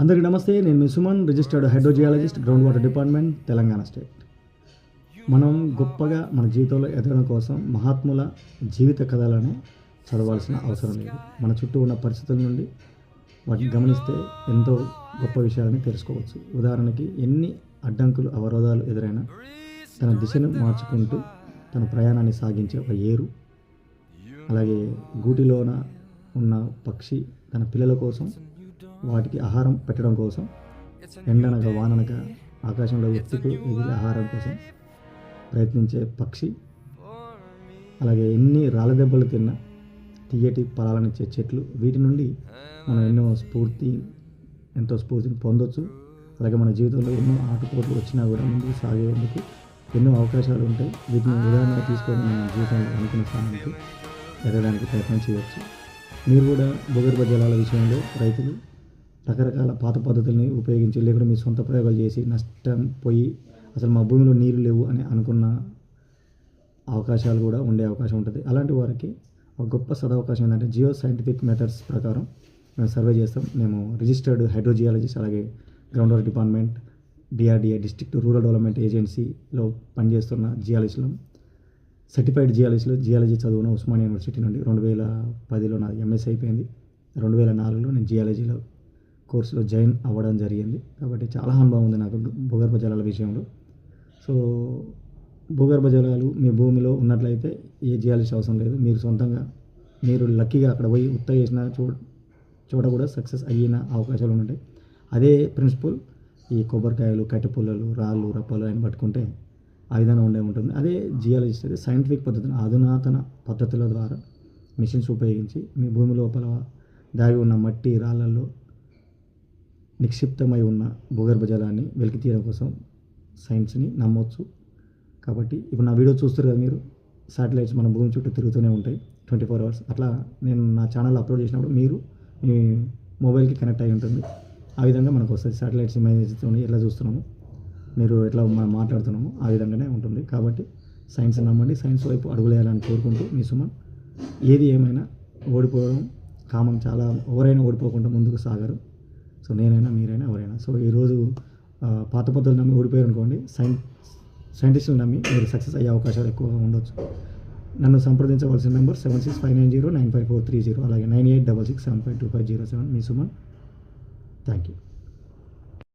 అందరికీ నమస్తే. నేను మీ Suman, registered hydrogeologist, ground water department, Telangana state. మనం గొప్పగా మన జీవితంలో ఎదగడం కోసం మహాత్ముల జీవిత కథలను చదవాల్సిన అవసరం లేదు. మన చుట్టూ ఉన్న పరిస్థితుల నుండి వాటిని గమనిస్తే ఎంతో గొప్ప విషయాలని తెలుసుకోవచ్చు. ఉదాహరణకి ఎన్ని అడ్డంకులు అవరోధాలు ఎదురైనా తన దిశను మార్చుకుంటూ తన ప్రయాణాన్ని సాగించే ఒక ఏరు, అలాగే గూటిలోన ఉన్న పక్షి తన పిల్లల కోసం వాటికి ఆహారం పెట్టడం కోసం ఎండనక వాననక ఆకాశంలో ఎత్తుకు ఎగిరి ఆహారం కోసం ప్రయత్నించే పక్షి, అలాగే ఎన్ని రాళ్ళ దెబ్బలు తిన్న తీయటి ఫలాలనిచ్చే చెట్లు, వీటి నుండి మనం ఎంతో స్ఫూర్తిని పొందొచ్చు. అలాగే మన జీవితంలో ఎన్నో ఆటుపోట్లు వచ్చినా కూడా ముందుకు సాగేందుకు ఎన్నో అవకాశాలు ఉంటాయి. వీటిని ఉదాహరణగా తీసుకొని మన జీవితంలో అనుకున్న స్థానానికి ఎదగడానికి ప్రయత్నం చేయవచ్చు. మీరు కూడా భూగర్భ జలాల విషయంలో రైతులు రకరకాల పాత పద్ధతుల్ని ఉపయోగించి, లేకుంటే మీ సొంత ప్రయోగాలు చేసి నష్టం పోయి అసలు మా భూమిలో నీరు లేవు అని అనుకున్న అవకాశాలు కూడా ఉండే అవకాశం ఉంటుంది. అలాంటి వారికి ఒక గొప్ప సదవకాశం ఏంటంటే జియో సైంటిఫిక్ మెథడ్స్ ప్రకారం మేము సర్వే చేస్తాం. మేము రిజిస్టర్డ్ హైడ్రోజియాలజిస్ట్, అలాగే ground water department, DRDA district rural development ఏజెన్సీలో పనిచేస్తున్న జియాలజిస్టులు, సర్టిఫైడ్ జియాలజిస్టులు. జియాలజీ చదువున ఉస్మానియా యూనివర్సిటీ నుండి 2010లో నాది ఎంఎస్ అయిపోయింది. 2004లో నేను జియాలజీలో కోర్సులో జాయిన్ అవ్వడం జరిగింది. కాబట్టి చాలా అనుభవం ఉంది నాకు భూగర్భ జలాల విషయంలో. సో భూగర్భ జలాలు మీ భూమిలో ఉన్నట్లయితే ఏ జియాలజిస్ట్ అవసరం లేదు. మీరు సొంతంగా మీరు లక్కీగా అక్కడ పోయి ఉత్తగా చేసిన చోట కూడా సక్సెస్ అయిన అవకాశాలు ఉంటాయి. అదే ప్రిన్సిపల్ ఈ కొబ్బరికాయలు, కట్టె పుల్లలు, రాళ్ళు, రప్పలు అని పట్టుకుంటే ఆ విధంగా ఉంటుంది. అదే జియాలజిస్ట్ అయితే సైంటిఫిక్ పద్ధతిని, అధునాతన పద్ధతుల ద్వారా మిషన్స్ ఉపయోగించి మీ భూమి లోపల దాగి ఉన్న మట్టి, రాళ్ళల్లో నిక్షిప్తమై ఉన్న భూగర్భ జలాన్ని వెలికి తీయడం కోసం సైన్స్ని నమ్మొచ్చు. కాబట్టి ఇప్పుడు నా వీడియో చూస్తారు కదా మీరు, శాటిలైట్స్ మన భూమి చుట్టూ తిరుగుతూనే ఉంటాయి 24 hours. అట్లా నేను నా ఛానల్ అప్లోడ్ చేసినప్పుడు మీరు మీ మొబైల్కి కనెక్ట్ అయి ఉంటుంది. ఆ విధంగా మనకు వస్తుంది శాటిలైట్స్ ఇమేజ్తో ఎట్లా చూస్తున్నాము, మీరు ఎట్లా మనం మాట్లాడుతున్నాము ఆ విధంగానే ఉంటుంది. కాబట్టి సైన్స్ నమ్మండి, సైన్స్ వైపు అడుగులేయాలని కోరుకుంటూ మీ సుమన్. ఏది ఏమైనా ఓడిపోవడం కామన్, చాలా ఎవరైనా ఓడిపోకుండా ముందుకు సాగరు. సో నేనైనా మీరైనా ఎవరైనా. సో ఈరోజు పాత పద్ధతులు నమ్మి ఓడిపోయారు అనుకోండి, సైంటిస్టులు నమ్మి మీరు సక్సెస్ అయ్యే అవకాశాలు ఎక్కువగా ఉండొచ్చు. నన్ను సంప్రదించవలసిన నెంబర్ 7659095430, అలాగే 9866752507. మీ సుమన్. Thank you.